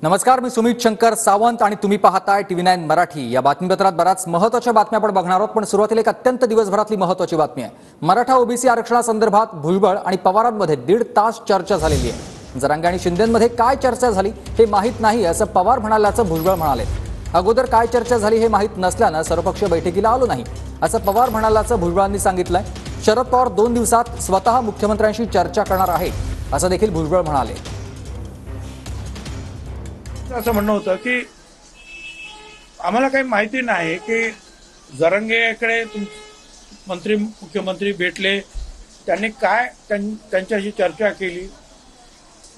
नमस्कार, मी सुमित शंकर सावंत आणि तुम्ही पाहताय TV9 मराठी। या बातमीपत्रात बऱ्याच महत्त्वाच्या बातम्या आपण बघणार आहोत, पण सुरुवातीला एक अत्यंत दिवसभरातली महत्त्वाची बातमी आहे। मराठा ओबीसी आरक्षणासंदर्भात भुजबळ आणि पवारांमध्ये 1.5 तास चर्चा झालेली आहे। जरांगे आणि शिंदेंमध्ये काय चर्चा झाली हे माहित नाही असं पवार म्हणाल्याचं भुजबळ म्हणाले। अगोदर काय चर्चा झाली हे माहित नसल्यानं सर्वपक्षीय बैठकीला आलो नाही असं पवार म्हणाल्याचं भुजबळांनी सांगितलंय। शरद पवार 2 दिवसात स्वतः मुख्यमंत्र्यांशी चर्चा करणार आहेत असं देखील भुजबळ म्हणाले। असं म्हणणं होतं की आम्हाला काही माहिती नाही की जरांगेकडे मुख्यमंत्री भेटले, त्यांनी काय त्यांच्याशी चर्चा केली,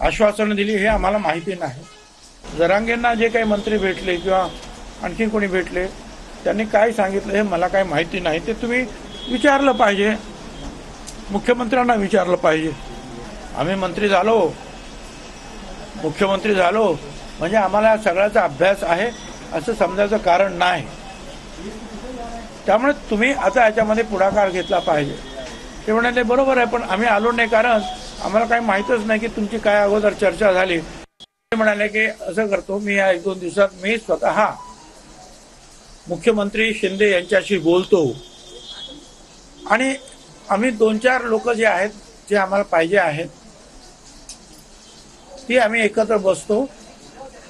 आश्वासनं दिली हे आम्हाला माहिती नाही। जरांगेंना जे काही मंत्री भेटले किंवा आणखी कोणी भेटले त्यांनी काय सांगितलं हे मला काही माहिती नाही। ते तुम्ही विचारलं पाहिजे, मुख्यमंत्र्यांना विचारलं पाहिजे। आम्ही मंत्री झालो, मुख्यमंत्री झालो म्हणजे आम्हाला सगळ्याचा अभ्यास आहे असं समजायचं कारण नाही। त्यामुळे तुम्ही आता याच्यामध्ये पुढाकार घेतला पाहिजे। ते म्हणाले बरोबर आहे, पण आम्ही आलो नाही कारण आम्हाला काही माहीतच नाही की तुमची काय अगोदर चर्चा झाली। ते म्हणाले की असं करतो, मी या 1-2 दिवसात मी स्वतः मुख्यमंत्री शिंदे यांच्याशी बोलतो आणि आम्ही 2-4 लोक जे आहेत, जे आम्हाला पाहिजे आहेत, ती आम्ही एकत्र बसतो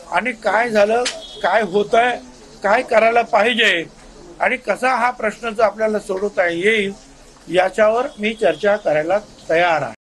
आणि काय झालं, काय होतंय, काय करायला पाहिजे आणि कसा हा प्रश्न जो आपल्याला सोडवता येईल याच्यावर मी चर्चा करायला तयार आहे।